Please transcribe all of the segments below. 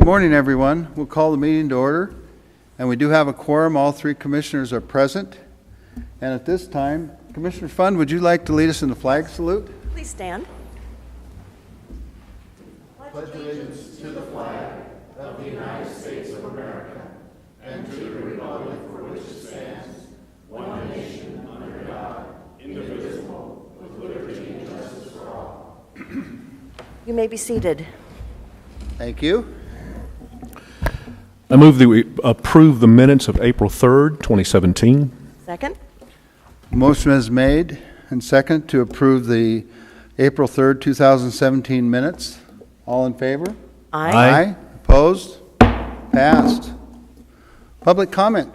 morning, everyone. We'll call the meeting to order. And we do have a quorum. All three commissioners are present. And at this time, Commissioner Fund, would you like to lead us in the flag salute? Please stand. Pledge allegiance to the flag of the United States of America and to the republic for which it stands, one nation under God, indivisible, with liberty and justice for all. You may be seated. Thank you. I move that we approve the minutes of April 3rd, 2017. Second. Motion is made and second to approve the April 3rd, 2017 minutes. All in favor? Aye. Opposed? Passed. Public comment.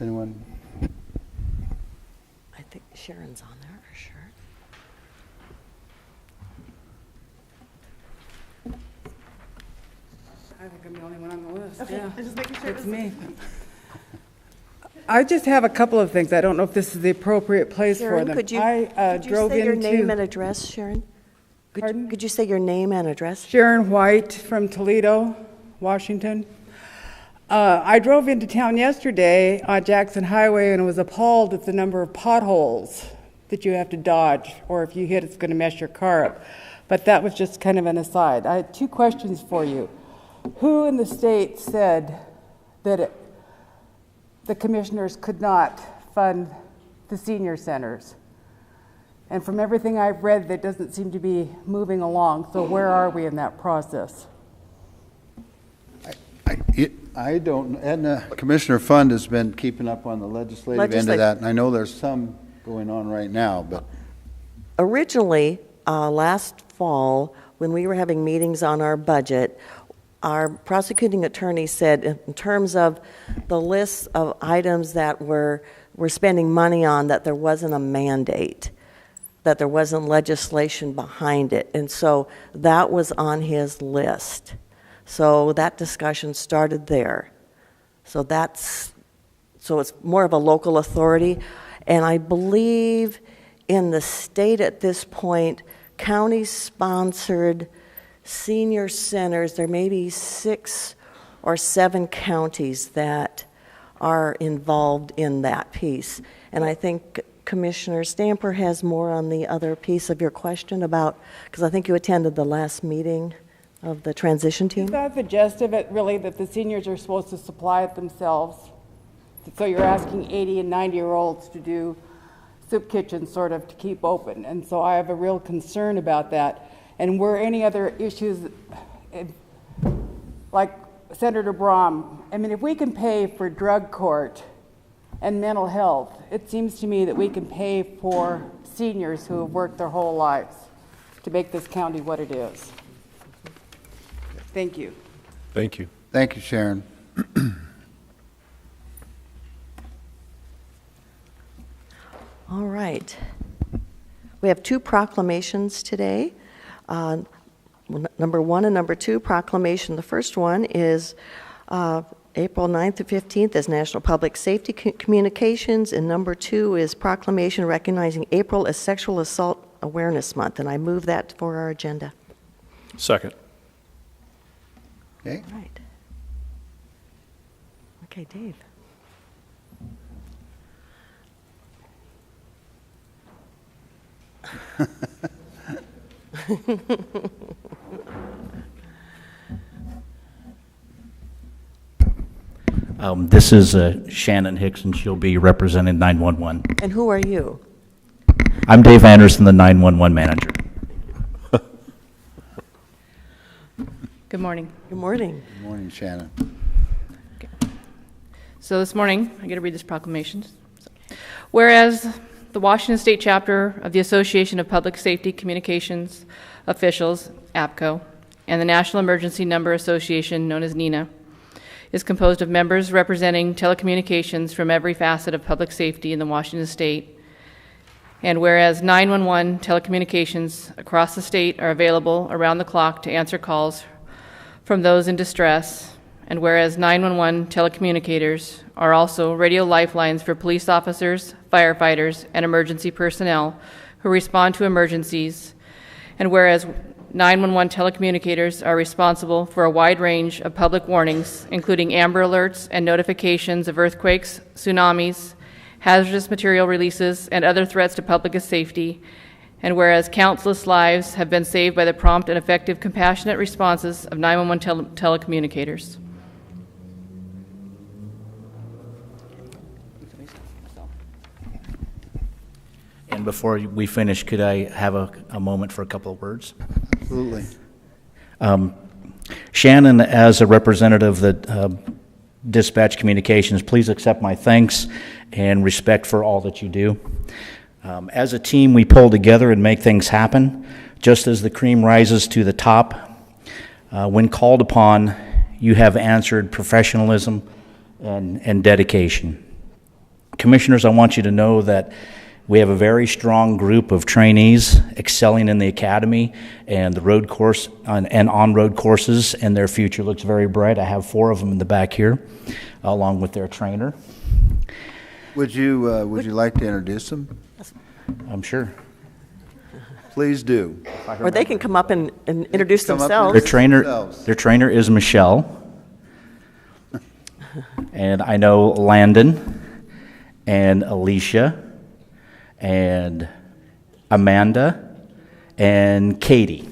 Anyone? I think Sharon's on there for sure. I think I'm the only one on the list. Okay, Yeah. I'm just making sure It's me. I just have a couple of things. I don't know if this is the appropriate place for Sharon, them. could you drove say your into name and address, Sharon? Pardon? Could you say your name and address? Sharon White from Toledo, Washington. I drove into town yesterday on Jackson Highway and was appalled at the number of potholes that you have to dodge, or if you hit, it's going to mess your car up. But that was just kind of an aside. I had two questions for you. Who in the state said that the commissioners could not fund the senior centers? And from everything I've read, that doesn't seem to be moving along. So where are we in that process? I don't, Edna, Commissioner Fund has been keeping up on the legislative end of that, and I know there's some going on right now, but. Originally, last fall, when we were having meetings on our budget, our prosecuting attorney said in terms of the list of items that we're spending money on, that there wasn't a mandate, that there wasn't legislation behind it. And so that was on his list. So that discussion started there. So it's more of a local authority. And I believe in the state at this point, county-sponsored senior centers, there may be 6 or 7 counties that are involved in that piece. And I think Commissioner Stamper has more on the other piece of your question about, because I think you attended the last meeting of the transition team. Is that the gist of it, really, that the seniors are supposed to supply it themselves? So you're asking 80 and 90-year-olds to do soup kitchens, sort of, to keep open. And so I have a real concern about that. And were any other issues, like Senator Braun, I mean, if we can pay for drug court and mental health, it seems to me that we can pay for seniors who have worked their whole lives to make this county what it is. Thank you. Thank you. Thank you, Sharon. All right. We have 2 proclamations today. Number 1 and number 2 proclamation. The first one is April 9th to 15th is National Public Safety Communications, and number 2 is proclamation recognizing April as Sexual Assault Awareness Month, and I move that for our agenda. Second. Okay. All right. Okay, Dave. This is Shannon Hicks, and she'll be representing 911. And who are you? I'm Dave Anderson, the 911 manager. Good morning. Good morning. Good morning, Shannon. Okay. So this morning, I get to read this proclamation. Whereas the Washington State Chapter of the Association of Public Safety Communications Officials, APCO, and the National Emergency Number Association, known as NENA, is composed of members representing telecommunications from every facet of public safety in the Washington State. And whereas 911 telecommunications across the state are available around the clock to answer calls from those in distress, and whereas 911 telecommunicators are also radio lifelines for police officers, firefighters, and emergency personnel who respond to emergencies, and whereas 911 telecommunicators are responsible for a wide range of public warnings, including Amber Alerts and notifications of earthquakes, tsunamis, hazardous material releases, and other threats to public safety. And whereas countless lives have been saved by the prompt and effective compassionate responses of 911 telecommunicators. And before we finish, could I have a moment for a couple of words? Absolutely. Shannon, as a representative of the Dispatch Communications, please accept my thanks and respect for all that you do. As a team, we pull together and make things happen. Just as the cream rises to the top, when called upon, you have answered professionalism and dedication. Commissioners, I want you to know that we have a very strong group of trainees excelling in the academy and the road course and on-road courses, and their future looks very bright. I have 4 of them in the back here, along with their trainer. Would you like to introduce them? I'm sure. Please do. Or they can come up and introduce Come up and themselves. Their trainer is Michelle, and I know Landon and Alicia and Amanda and Katie.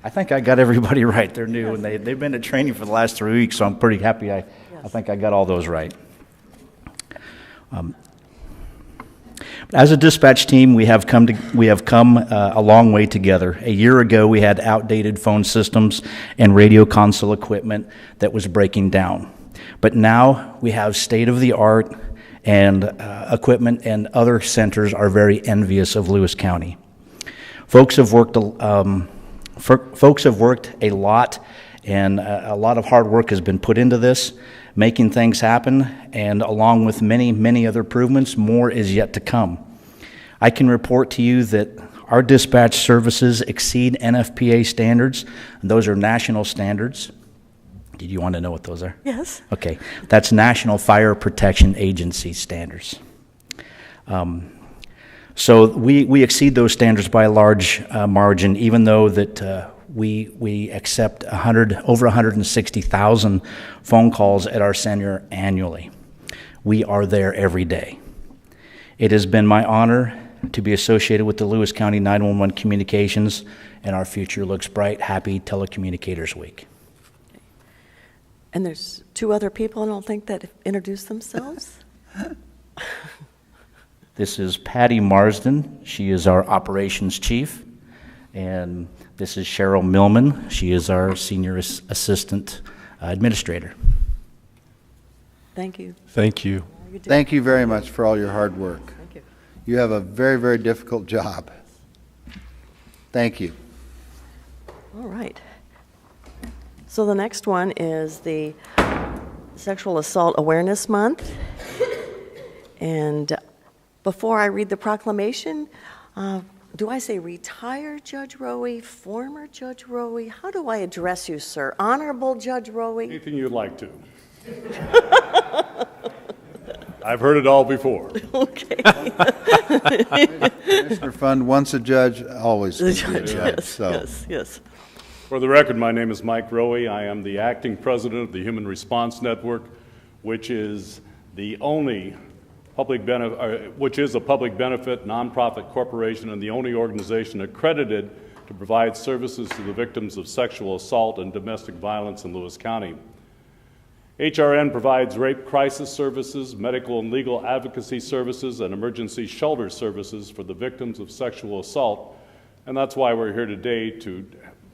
I think I got everybody right. They're new, and they've been at training for the last 3 weeks, so I'm pretty happy. I think I got all those right. As a dispatch team, we have come a long way together. A year ago, we had outdated phone systems and radio console equipment that was breaking down. But now we have state-of-the-art and equipment, and other centers are very envious of Lewis County. Folks have worked a lot, and a lot of hard work has been put into this, making things happen, and along with many, many other improvements, more is yet to come. I can report to you that our dispatch services exceed NFPA standards, and those are national standards. Did you want to know what those are? Yes. Okay, that's National Fire Protection Agency standards. So we exceed those standards by a large margin, even though that we accept over 160,000 phone calls at our center annually. We are there every day. It has been my honor to be associated with the Lewis County 911 Communications, and our future looks bright. Happy Telecommunicators Week. And there's 2 other people, I don't think, that introduced themselves. This is Patty Marsden. She is our operations chief. And this is Cheryl Millman. She is our senior assistant administrator. Thank you. Thank you. Thank you very much for all your hard work. Thank you. You have a very, very difficult job. Thank you. All right. So the next one is the Sexual Assault Awareness Month. And before I read the proclamation, do I say retired Judge Rowe, former Judge Rowe? How do I address you, sir? Honorable Judge Rowe? Anything you'd like to. I've heard it all before. Okay. Commissioner Fund, once a judge, always The can be a judge, judge. yes, So yes, yes. For the record, my name is Mike Rowe. I am the acting president of the Human Response Network, which is the only a public benefit nonprofit corporation and the only organization accredited to provide services to the victims of sexual assault and domestic violence in Lewis County. HRN provides rape crisis services, medical and legal advocacy services, and emergency shelter services for the victims of sexual assault, and that's why we're here today to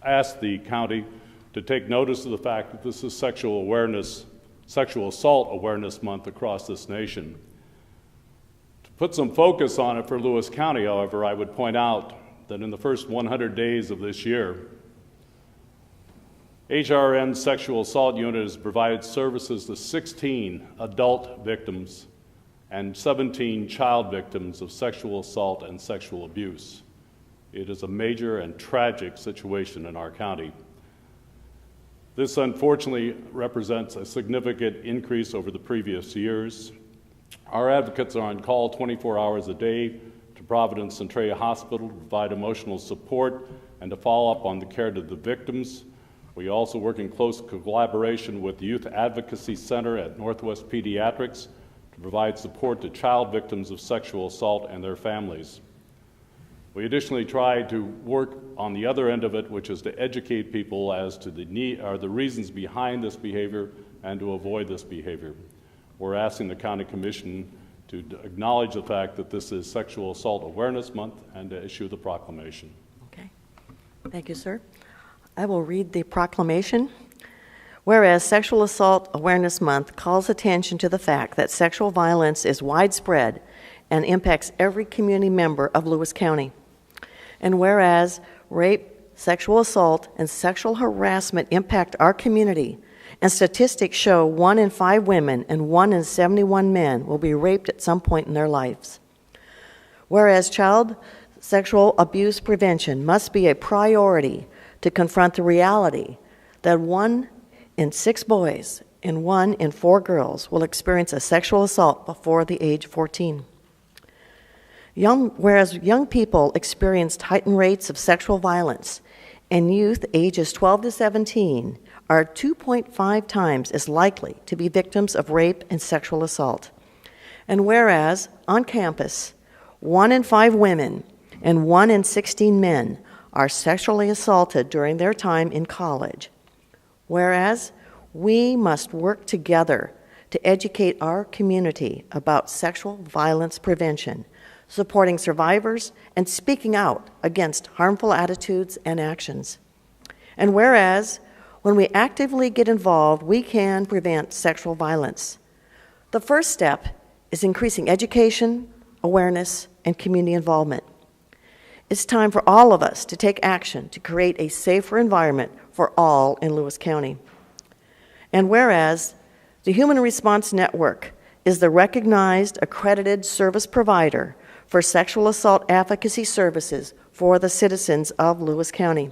ask the county to take notice of the fact that this is Sexual Assault Awareness Month across this nation. To put some focus on it for Lewis County, however, I would point out that in the first 100 days of this year, HRN's Sexual Assault Unit has provided services to 16 adult victims and 17 child victims of sexual assault and sexual abuse. It is a major and tragic situation in our county. This unfortunately represents a significant increase over the previous years. Our advocates are on call 24 hours a day to Providence Centralia Hospital to provide emotional support and to follow up on the care to the victims. We also work in close collaboration with the Youth Advocacy Center at Northwest Pediatrics to provide support to child victims of sexual assault and their families. We additionally try to work on the other end of it, which is to educate people as to the reasons behind this behavior and to avoid this behavior. We're asking the County Commission to acknowledge the fact that this is Sexual Assault Awareness Month and to issue the proclamation. Okay. Thank you, sir. I will read the proclamation. Whereas Sexual Assault Awareness Month calls attention to the fact that sexual violence is widespread and impacts every community member of Lewis County. And whereas rape, sexual assault, and sexual harassment impact our community, and statistics show 1 in 5 women and 1 in 71 men will be raped at some point in their lives. Whereas child sexual abuse prevention must be a priority to confront the reality that 1 in 6 boys and 1 in 4 girls will experience a sexual assault before the age of 14. Whereas young people experienced heightened rates of sexual violence, and youth ages 12 to 17 are 2.5 times as likely to be victims of rape and sexual assault. And whereas on campus, 1 in 5 women and 1 in 16 men are sexually assaulted during their time in college. Whereas we must work together to educate our community about sexual violence prevention, supporting survivors, and speaking out against harmful attitudes and actions. And whereas, when we actively get involved, we can prevent sexual violence. The first step is increasing education, awareness, and community involvement. It's time for all of us to take action to create a safer environment for all in Lewis County. And whereas, the Human Response Network is the recognized accredited service provider for sexual assault advocacy services for the citizens of Lewis County.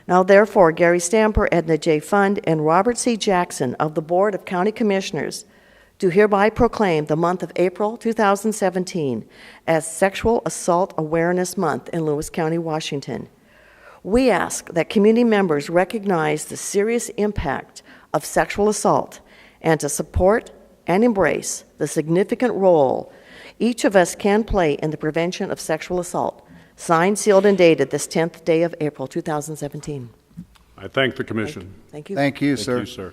Now therefore, Gary Stamper, Edna J. Fund, and Robert C. Jackson of the Board of County Commissioners do hereby proclaim the month of April 2017 as Sexual Assault Awareness Month in Lewis County, Washington. We ask that community members recognize the serious impact of sexual assault and to support and embrace the significant role each of us can play in the prevention of sexual assault. Signed, sealed, and dated this 10th day of April 2017. I thank the Commission. Thank you. Thank you, sir. Thank you, sir.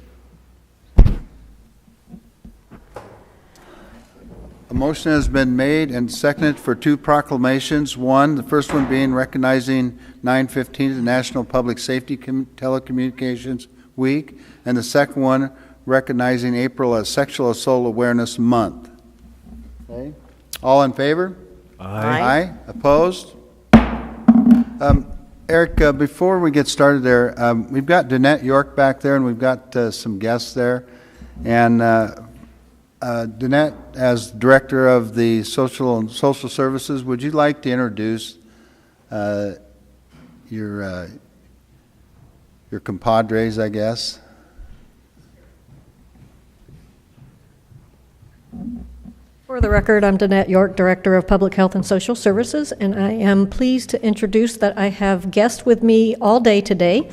A motion has been made and seconded for 2 proclamations. One, the first one being recognizing 9/15, the National Public Safety Telecommunications Week, and the second one recognizing April as Sexual Assault Awareness Month. Okay. All in favor? Aye. Aye. Opposed? Eric, before we get started there, we've got Danette York back there, and we've got some guests there. And Danette, as Director of the Social Services, would you like to introduce your compadres, I guess? For the record, I'm Danette York, Director of Public Health and Social Services, and I am pleased to introduce that I have guests with me all day today.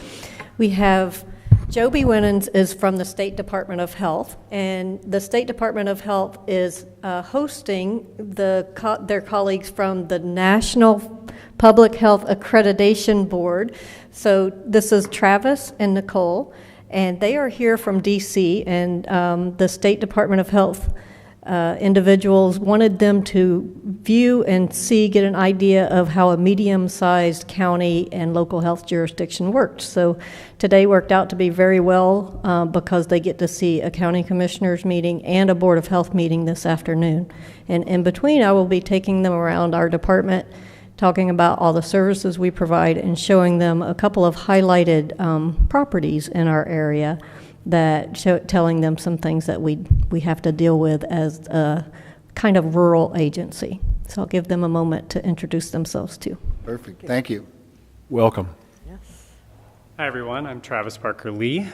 We have Joby Winans is from the State Department of Health, and the State Department of Health is hosting their colleagues from the National Public Health Accreditation Board. So this is Travis and Nicole, and they are here from D.C., and the State Department of Health individuals wanted them to view and get an idea of how a medium-sized county and local health jurisdiction worked. So today worked out to be very well because they get to see a county commissioners meeting and a Board of Health meeting this afternoon. And in between, I will be taking them around our department, talking about all the services we provide and showing them a couple of highlighted properties in our area telling them some things that we have to deal with as a kind of rural agency. So I'll give them a moment to introduce themselves too. Perfect. Thank you. Welcome. Yes. Hi, everyone. I'm Travis Parker Lee,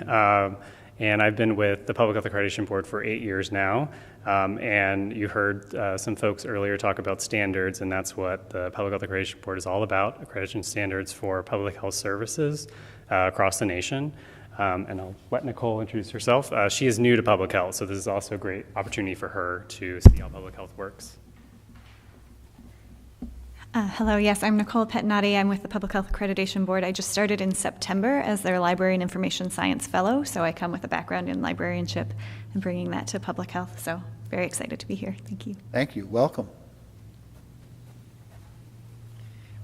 And I've been with the Public Health Accreditation Board for 8 years now. And you heard some folks earlier talk about standards, and that's what the Public Health Accreditation Board is all about, accreditation standards for public health services across the nation. And I'll let Nicole introduce herself. She is new to public health, so this is also a great opportunity for her to see how public health works. Hello, yes, I'm Nicole Pettinati. I'm with the Public Health Accreditation Board. I just started in September as their Library and Information Science Fellow, so I come with a background in librarianship and bringing that to public health, so very excited to be here. Thank you. Thank you. Welcome.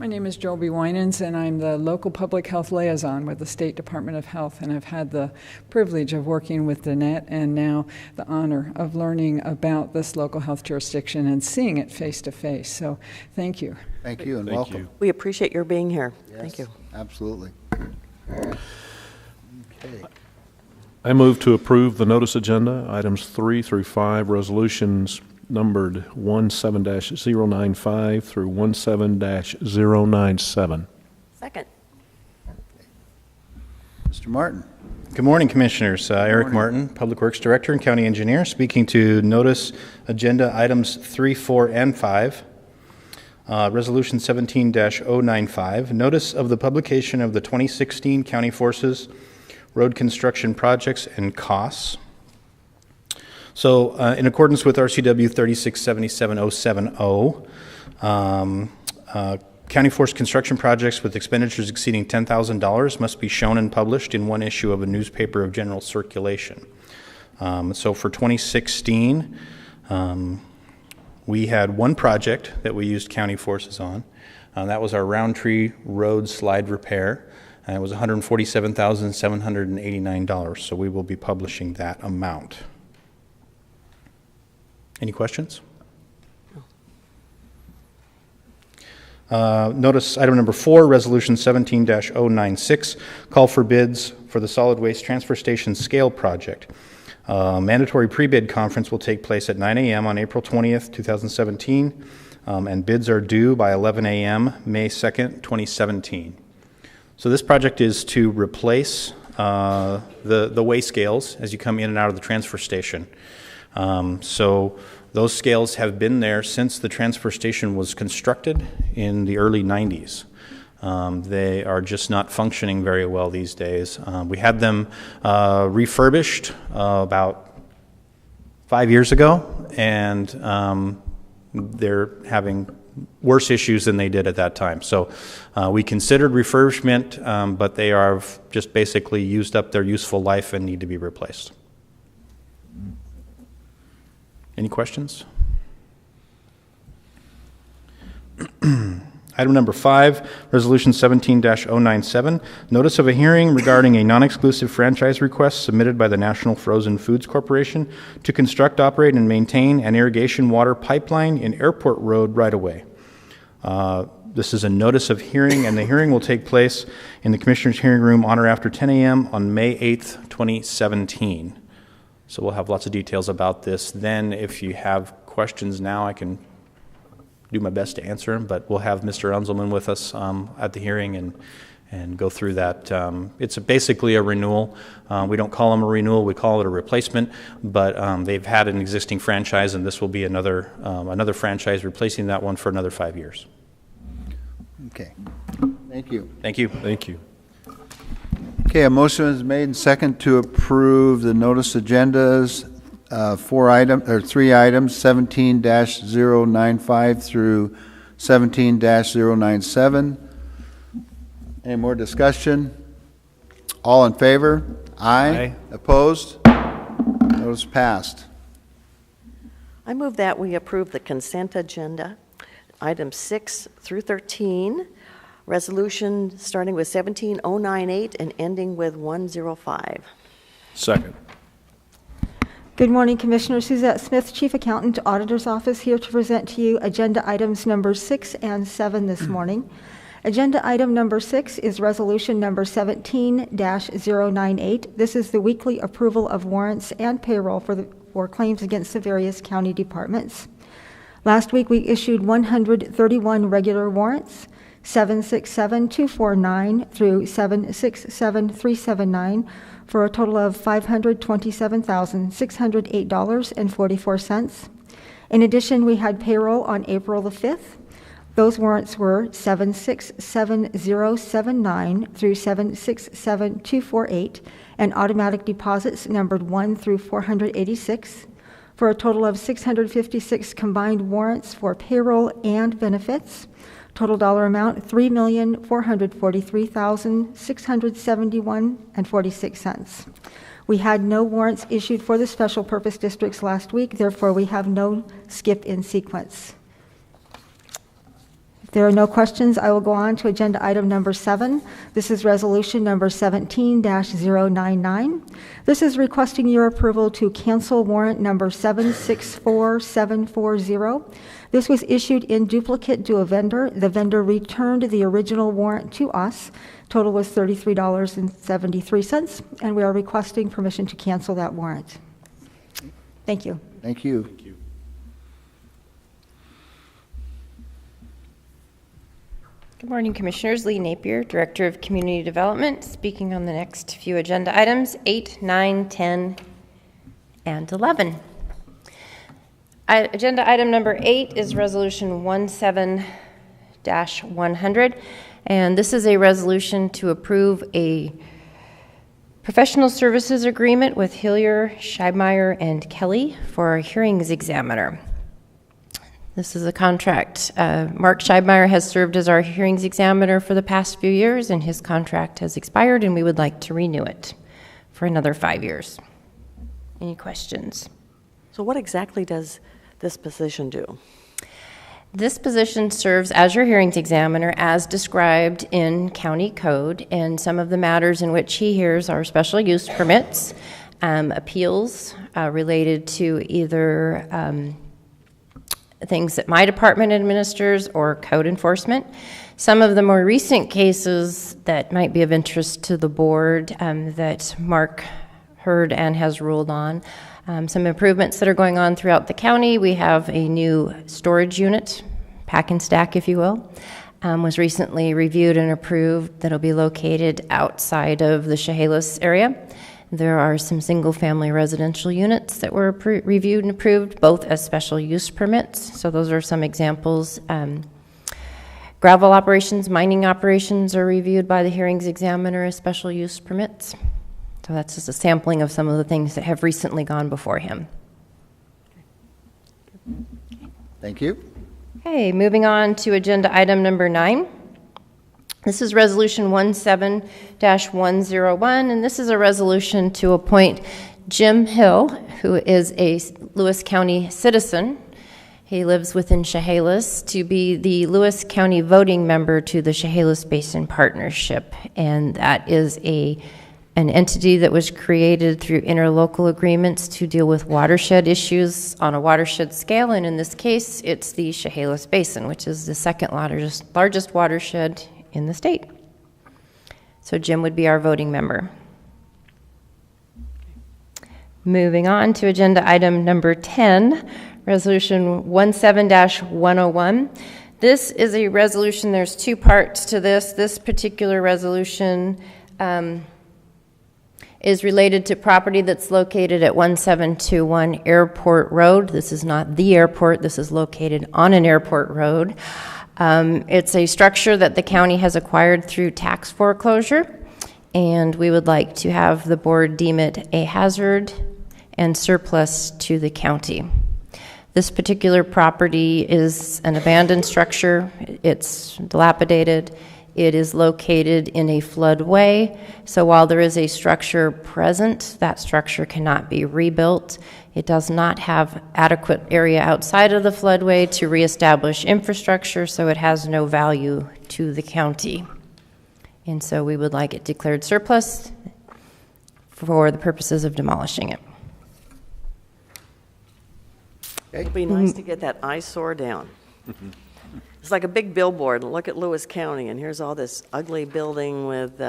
My name is Joby Winans, and I'm the local public health liaison with the State Department of Health, and I've had the privilege of working with Danette and now the honor of learning about this local health jurisdiction and seeing it face to face. So thank you. Thank you and Thank welcome. you. We appreciate your being here. Yes, Thank you. Absolutely. Okay. I move to approve the notice agenda, items 3 through 5, resolutions numbered 17-095 through 17-097. Second. Mr. Martin. Good morning, Commissioners. Eric Martin, Public Works Director and County Engineer, speaking to notice agenda items 3, 4, and 5. Resolution 17-095, notice of the publication of the 2016 County Forces road construction projects and costs. So in accordance with RCW 3677-070, County Force construction projects with expenditures exceeding $10,000 must be shown and published in one issue of a newspaper of general circulation. So for 2016, we had one project that we used county forces on. That was our Roundtree Road slide repair. And it was $147,789. So we will be publishing that amount. Any questions? Notice item number 4, resolution 17-096, call for bids for the solid waste transfer station scale project. Mandatory pre-bid conference will take place at 9 a.m. on April 20th, 2017, and bids are due by 11 a.m. May 2nd, 2017. So this project is to replace the weigh scales as you come in and out of the transfer station. So those scales have been there since the transfer station was constructed in the early 90s. They are just not functioning very well these days. We had them refurbished about 5 years ago, and they're having worse issues than they did at that time. So we considered refurbishment, but they are just basically used up their useful life and need to be replaced. Any questions? Item number 5, resolution 17-097, notice of a hearing regarding a non-exclusive franchise request submitted by the National Frozen Foods Corporation to construct, operate, and maintain an irrigation water pipeline in Airport Road right-of-way. This is a notice of hearing, and the hearing will take place in the Commissioners' hearing room on or after 10 a.m. on May 8th, 2017. So we'll have lots of details about this. Then if you have questions now, I can do my best to answer them, but we'll have Mr. Unzelman with us at the hearing and go through that. It's basically a renewal. We don't call them a renewal, we call it a replacement, but they've had an existing franchise, and this will be another franchise replacing that one for another 5 years. Okay. Thank you. Thank you. Thank you. Okay, a motion is made and second to approve the notice agendas, 3 items, 17-095 through 17-097. Any more discussion? All in favor? Aye. Opposed? Notice passed. I move that we approve the consent agenda, items 6 through 13, resolution starting with 17098 and ending with 105. Second. Good morning, Commissioner. Suzette Smith, Chief Accountant, Auditor's Office, here to present to you agenda items number 6 and 7 this morning. Agenda item number 6 is resolution number 17-098. This is the weekly approval of warrants and payroll for claims against the various county departments. Last week, we issued 131 regular warrants, 767-249 through 767-379, for a total of $527,608.44. In addition, we had payroll on April the 5th. Those warrants were 767079 through 767248, and automatic deposits numbered 1 through 486, for a total of 656 combined warrants for payroll and benefits. Total dollar amount, $3,443,671.46. We had no warrants issued for the special purpose districts last week, therefore we have no skip in sequence. If there are no questions, I will go on to agenda item number 7. This is resolution number 17-099. This is requesting your approval to cancel warrant number 764740. This was issued in duplicate to a vendor. The vendor returned the original warrant to us. Total was $33.73, and we are requesting permission to cancel that warrant. Thank you. Thank you. Good morning, Commissioners. Lee Napier, Director of Community Development, speaking on the next few agenda items, 8, 9, 10, and 11. Agenda item number 8 is Resolution 17-100, and this is a resolution to approve a professional services agreement with Hillier, Scheibmeir, and Kelly for our hearings examiner. This is a contract. Mark Scheibmeir has served as our hearings examiner for the past few years, and his contract has expired, and we would like to renew it for another 5 years. Any questions? So what exactly does this position do? This position serves as your hearings examiner as described in county code, and some of the matters in which he hears are special use permits, appeals related to either things that my department administers or code enforcement. Some of the more recent cases that might be of interest to the board that Mark heard and has ruled on. Some improvements that are going on throughout the county. We have a new storage unit, pack and stack, if you will, was recently reviewed and approved that'll be located outside of the Chehalis area. There are some single-family residential units that were reviewed and approved, both as special use permits. So those are some examples. Gravel operations, mining operations are reviewed by the hearings examiner as special use permits. So that's just a sampling of some of the things that have recently gone before him. Thank you. Okay, moving on to agenda item number 9. This is Resolution 17-101, and this is a resolution to appoint Jim Hill, who is a Lewis County citizen. He lives within Chehalis, to be the Lewis County voting member to the Chehalis Basin Partnership, and that is an entity that was created through interlocal agreements to deal with watershed issues on a watershed scale, and in this case, it's the Chehalis Basin, which is the second largest watershed in the state. So Jim would be our voting member. Moving on to agenda item number 10, Resolution 17-101. This is a resolution, there's two parts to this. This particular resolution is related to property that's located at 1721 Airport Road. This is not the airport, this is located on an airport road. It's a structure that the county has acquired through tax foreclosure, and we would like to have the board deem it a hazard and surplus to the county. This particular property is an abandoned structure. It's dilapidated. It is located in a floodway, so while there is a structure present, that structure cannot be rebuilt. It does not have adequate area outside of the floodway to reestablish infrastructure, so it has no value to the county. And so we would like it declared surplus for the purposes of demolishing it. It'd be nice to get that eyesore down. It's like a big billboard. Look at Lewis County, and here's all this ugly building with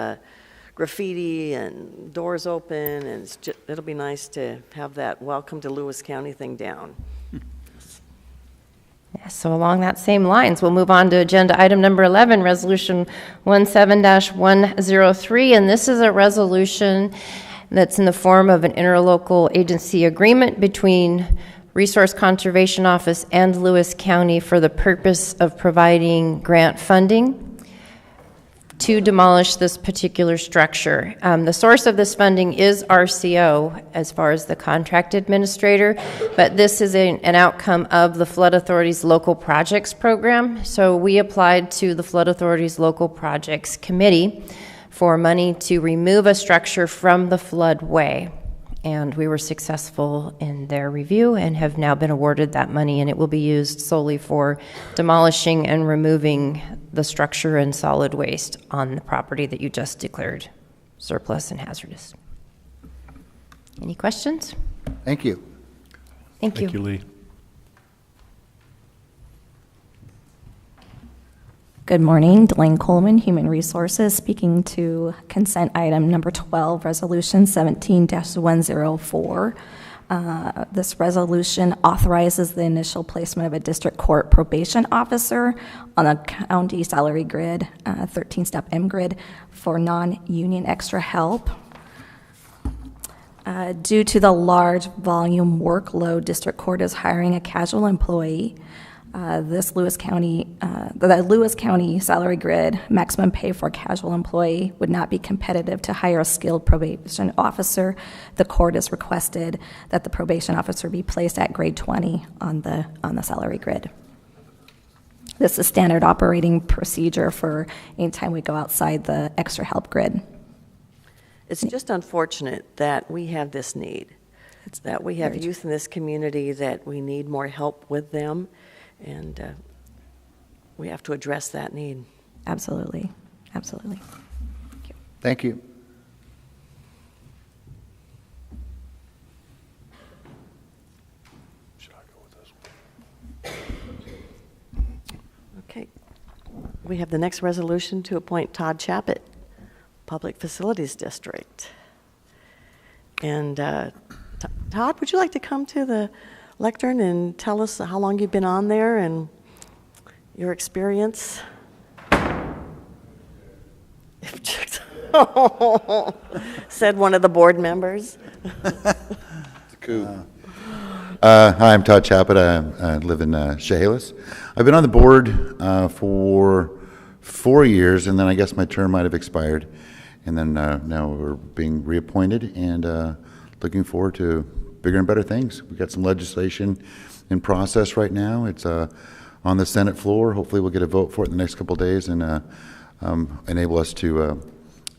graffiti and doors open, and it'll be nice to have that welcome to Lewis County thing down. Yeah, so along that same lines, we'll move on to agenda item number 11, Resolution 17-103, and this is a resolution That's in the form of an interlocal agency agreement between Resource Conservation Office and Lewis County for the purpose of providing grant funding to demolish this particular structure. The source of this funding is RCO as far as the contract administrator, but this is an outcome of the Flood Authority's Local Projects Program. So we applied to the Flood Authority's Local Projects Committee for money to remove a structure from the floodway. And we were successful in their review and have now been awarded that money, and it will be used solely for demolishing and removing the structure and solid waste on the property that you just declared surplus and hazardous. Any questions? Thank you. Thank you. Thank you, Lee. Good morning, Delane Coleman, Human Resources, speaking to consent item number 12, resolution 17-104. This resolution authorizes the initial placement of a district court probation officer on a county salary grid, 13-step M grid, for non-union extra help. Due to the large volume workload, district court is hiring a casual employee. The Lewis County salary grid maximum pay for a casual employee would not be competitive to hire a skilled probation officer. The court has requested that the probation officer be placed at grade 20 on the salary grid. This is standard operating procedure for any time we go outside the extra help grid. It's just unfortunate that we have this need. It's that we have youth in this community that we need more help with them. And we have to address that need. Absolutely. Absolutely. Thank you. Should I go with this one? Okay. We have the next resolution to appoint Todd Chaput, Public Facilities District. And Todd, would you like to come to the lectern and tell us how long you've been on there and your experience? Said one of the board members. Hi, I'm Todd Chaput. I live in Chehalis. I've been on the board for 4 years, and then I guess my term might have expired. And then now we're being reappointed and looking forward to bigger and better things. We've got some legislation in process right now. It's on the Senate floor. Hopefully we'll get a vote for it in the next couple of days and enable us to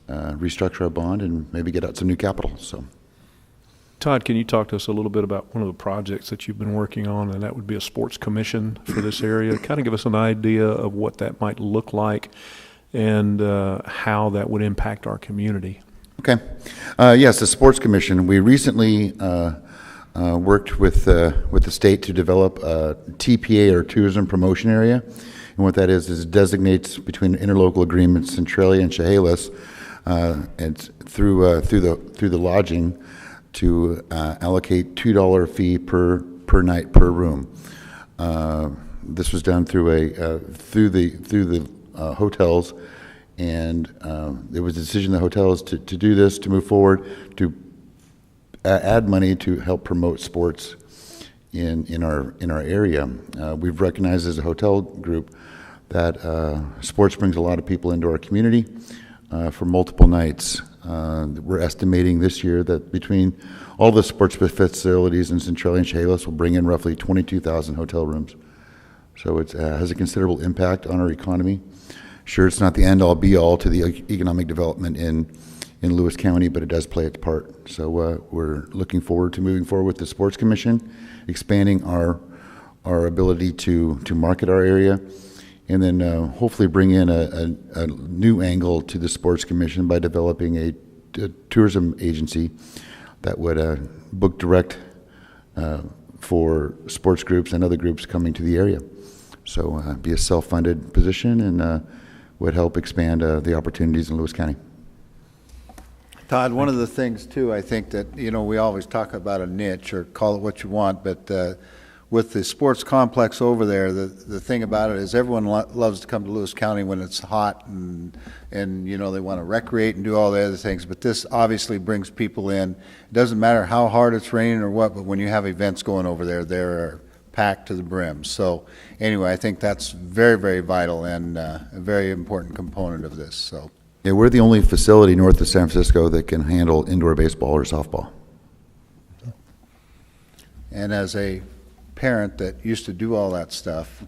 restructure our bond and maybe get out some new capital. So, Todd, can you talk to us a little bit about one of the projects that you've been working on, and that would be a sports commission for this area? Kind of give us an idea of what that might look like and how that would impact our community. Okay. Yes, the Sports Commission. We recently worked with the state to develop a TPA, or Tourism Promotion Area. And what that is it designates between interlocal agreements, Centralia and Chehalis, and through the lodging to allocate $2 fee per night per room. This was done through the hotels. And there was a decision of the hotels to do this, to move forward, to add money to help promote sports in our area. We've recognized as a hotel group that sports brings a lot of people into our community for multiple nights. We're estimating this year that between all the sports facilities in Centralia and Chehalis will bring in roughly 22,000 hotel rooms. So it has a considerable impact on our economy. Sure, it's not the end-all, be-all to the economic development in Lewis County, but it does play its part. So we're looking forward to moving forward with the Sports Commission, expanding our ability to market our area, and then hopefully bring in a new angle to the Sports Commission by developing a tourism agency that would book direct for sports groups and other groups coming to the area. So be a self-funded position and would help expand the opportunities in Lewis County. Todd, one of the things too, I think that, we always talk about a niche or call it what you want, but with the sports complex over there, the thing about it is everyone loves to come to Lewis County when it's hot and you know, they want to recreate and do all the other things, but this obviously brings people in. It doesn't matter how hard it's raining or what, but when you have events going over there, they're packed to the brim. So anyway, I think that's very, very vital and a very important component of this. So Yeah, we're the only facility north of San Francisco that can handle indoor baseball or softball. And as a parent that used to do all that stuff,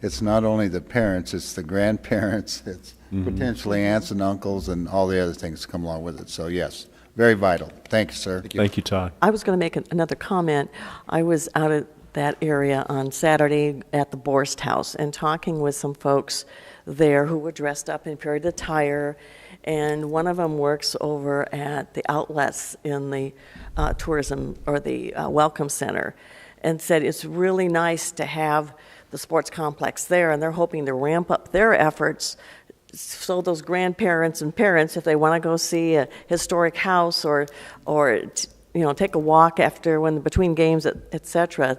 it's not only the parents, it's the grandparents, it's potentially aunts and uncles and all the other things that come along with it. So yes, very vital. Thank you, sir. Thank you, Todd. I was going to make another comment. I was out at that area on Saturday at the Borst House and talking with some folks there who were dressed up in period attire, and one of them works over at the outlets in the tourism or the welcome center, and said it's really nice to have the sports complex there, and they're hoping to ramp up their efforts so those grandparents and parents, if they want to go see a historic house or you know, take a walk after between games, et cetera,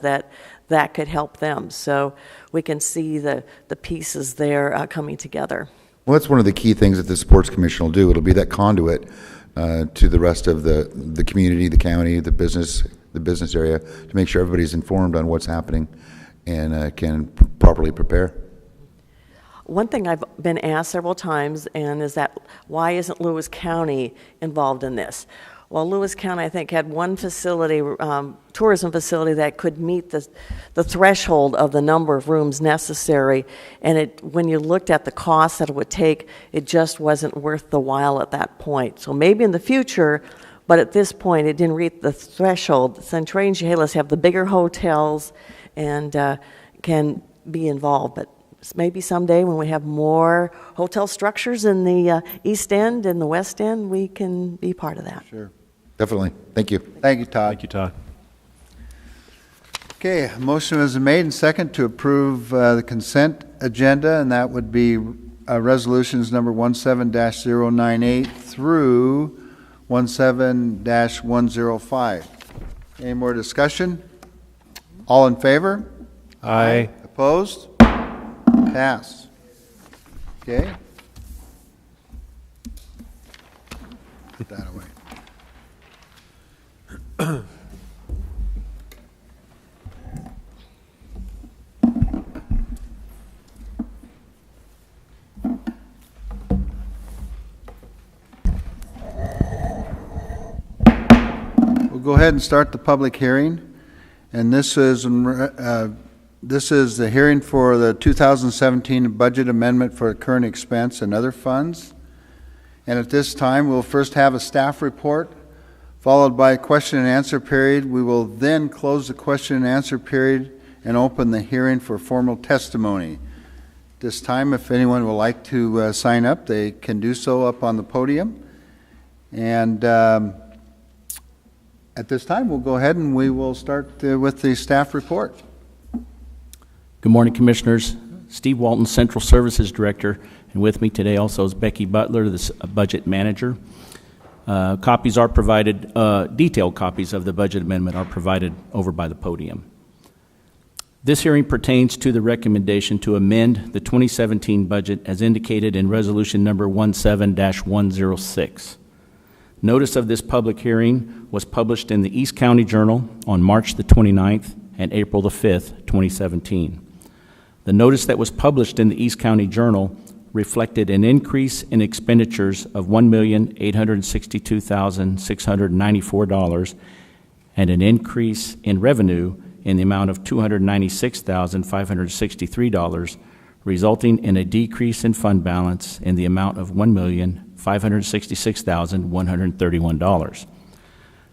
that could help them. So we can see the pieces there coming together. Well, that's one of the key things that the Sports Commission will do. It'll be that conduit to the rest of the community, the county, the business area, to make sure everybody's informed on what's happening and can properly prepare. One thing I've been asked several times is that why isn't Lewis County involved in this? Well, Lewis County, I think, had one facility, tourism facility, that could meet the threshold of the number of rooms necessary, and when you looked at the cost that it would take, it just wasn't worth the while at that point. So maybe in the future, but at this point, it didn't reach the threshold. Centralia and Chehalis have the bigger hotels and can be involved, but maybe someday when we have more hotel structures in the East End and the West End, we can be part of that. Sure. Definitely. Thank you. Thank you, Todd. Thank you, Todd. Okay, a motion was made and second to approve the consent agenda, and that would be resolutions number 17-098 through 17-105. Any more discussion? All in favor? Aye. Opposed? Pass. Okay. Put that away. We'll go ahead and start the public hearing, and this is the hearing for the 2017 budget amendment for current expense and other funds. And at this time, we'll first have a staff report, followed by a question and answer period. We will then close the question and answer period and open the hearing for formal testimony. This time, if anyone would like to sign up, they can do so up on the podium. And at this time, we'll go ahead and we will start with the staff report. Good morning, Commissioners. Steve Walton, Central Services Director, and with me today also is Becky Butler, the Budget Manager. Copies are provided, detailed copies of the budget amendment are provided over by the podium. This hearing pertains to the recommendation to amend the 2017 budget as indicated in Resolution Number 17-106. Notice of this public hearing was published in the East County Journal on March the 29th and April the 5th, 2017. The notice that was published in the East County Journal reflected an increase in expenditures of $1,862,694 and an increase in revenue in the amount of $296,563, resulting in a decrease in fund balance in the amount of $1,566,131.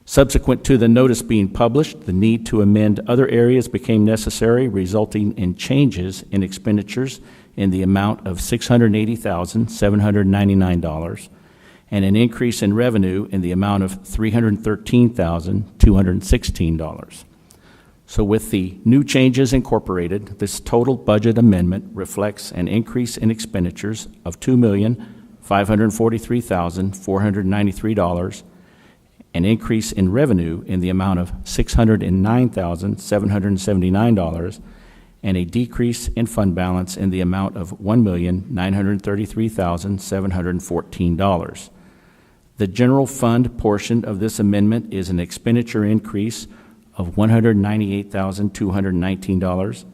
Subsequent to the notice being published, the need to amend other areas became necessary, resulting in changes in expenditures in the amount of $680,799 and an increase in revenue in the amount of $313,216. So with the new changes incorporated, this total budget amendment reflects an increase in expenditures of $2,543,493 an increase in revenue in the amount of $609,779, and a decrease in fund balance in the amount of $1,933,714. The general fund portion of this amendment is an expenditure increase of $198,219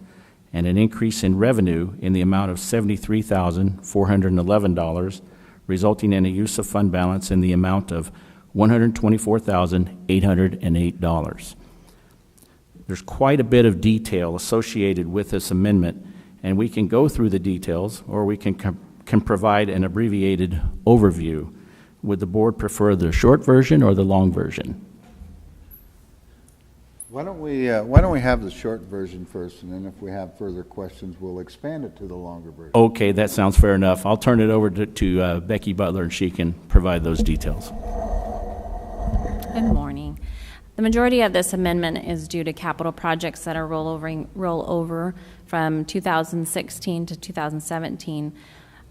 and an increase in revenue in the amount of $73,411, resulting in a use of fund balance in the amount of $124,808. There's quite a bit of detail associated with this amendment, and we can go through the details, or we can provide an abbreviated overview. Would the board prefer the short version or the long version? Why don't we have the short version first, and then if we have further questions, we'll expand it to the longer version. Okay, that sounds fair enough. I'll turn it over to Becky Butler, and she can provide those details. Good morning. The majority of this amendment is due to capital projects that are roll over from 2016 to 2017.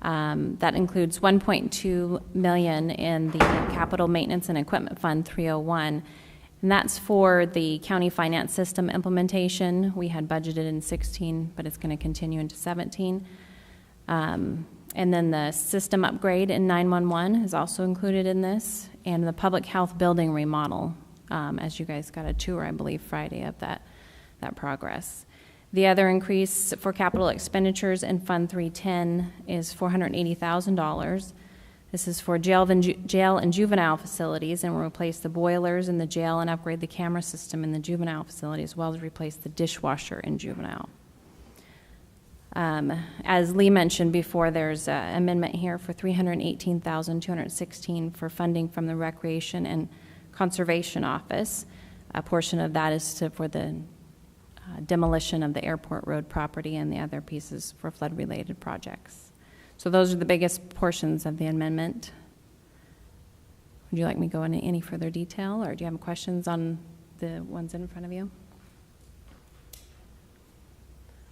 That includes $1.2 million in the Capital Maintenance and Equipment Fund 301, and that's for the county finance system implementation. We had budgeted in 16, but it's going to continue into 17. And then the system upgrade in 911 is also included in this, and the public health building remodel, as you guys got a tour, I believe, Friday of that progress. The other increase for capital expenditures in Fund 310 is $480,000. This is for jail and juvenile facilities, and we'll replace the boilers in the jail and upgrade the camera system in the juvenile facility, as well as replace the dishwasher in juvenile. As Lee mentioned before, there's an amendment here for $318,216 for funding from the Recreation and Conservation Office. A portion of that is for the demolition of the airport road property, and the other pieces for flood-related projects. So those are the biggest portions of the amendment. Would you like me to go into any further detail, or do you have questions on the ones in front of you?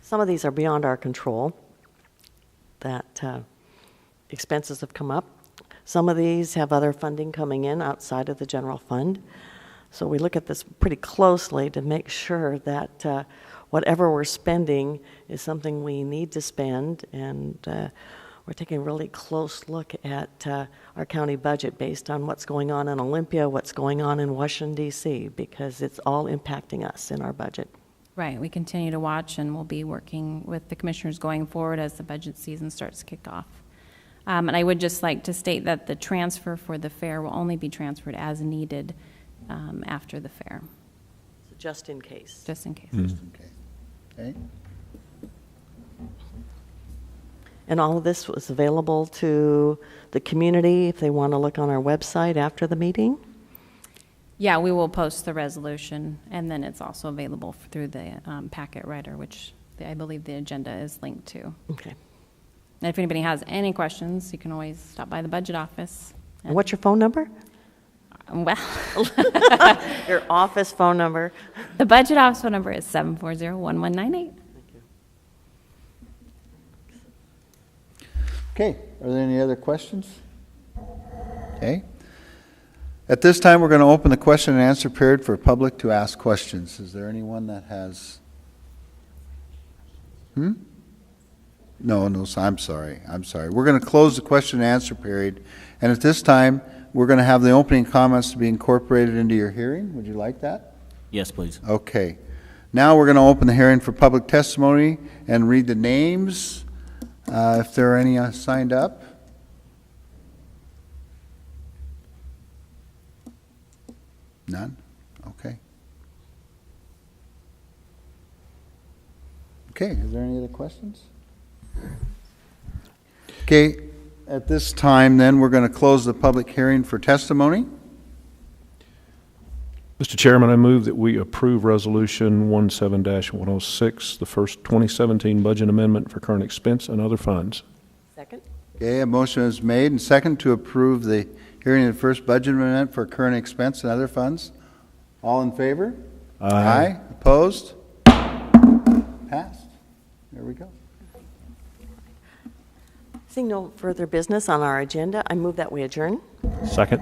Some of these are beyond our control, that expenses have come up. Some of these have other funding coming in outside of the general fund. So we look at this pretty closely to make sure that whatever we're spending is something we need to spend, and we're taking a really close look at our county budget based on what's going on in Olympia, what's going on in Washington, D.C., because it's all impacting us in our budget. Right. We continue to watch, and we'll be working with the commissioners going forward as the budget season starts to kick off. And I would just like to state that the transfer for the fair will only be transferred as needed after the fair. So just in case. Just in case. Just in case. Okay. And all of this was available to the community if they want to look on our website after the meeting? Yeah, we will post the resolution, and then it's also available through the packet writer, which I believe the agenda is linked to. Okay. And if anybody has any questions, you can always stop by the budget office. And what's your phone number? Well, your office phone number. The budget office phone number is 740-1198. Okay, are there any other questions? Okay. At this time, we're going to open the question and answer period for public to ask questions. Is there anyone that has? No, I'm sorry. We're going to close the question and answer period. And at this time, we're going to have the opening comments to be incorporated into your hearing. Would you like that? Yes, please. Okay. Now we're going to open the hearing for public testimony and read the names, if there are any signed up. None? Okay. Okay, is there any other questions? Okay, at this time then, we're going to close the public hearing for testimony. Mr. Chairman, I move that we approve Resolution 17-106, the first 2017 budget amendment for current expense and other funds. Second. Okay, a motion is made and second to approve the hearing of the first budget amendment for current expense and other funds. All in favor? Aye. Opposed? Passed. There we go. Seeing no further business on our agenda, I move that we adjourn. Second.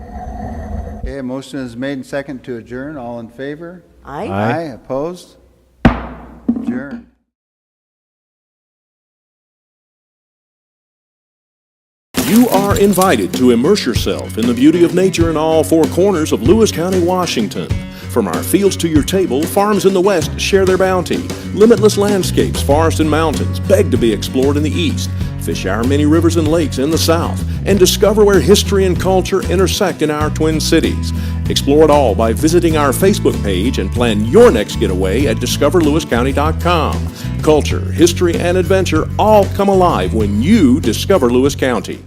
Okay, a motion is made and second to adjourn. All in favor? Aye. Aye. Opposed? Adjourn. You are invited to immerse yourself in the beauty of nature in all four corners of Lewis County, Washington. From our fields to your table, farms in the west share their bounty. Limitless landscapes, forests and mountains beg to be explored in the east. Fish our many rivers and lakes in the south, and discover where history and culture intersect in our twin cities. Explore it all by visiting our Facebook page and plan your next getaway at discoverlewiscounty.com. Culture, history, and adventure all come alive when you discover Lewis County.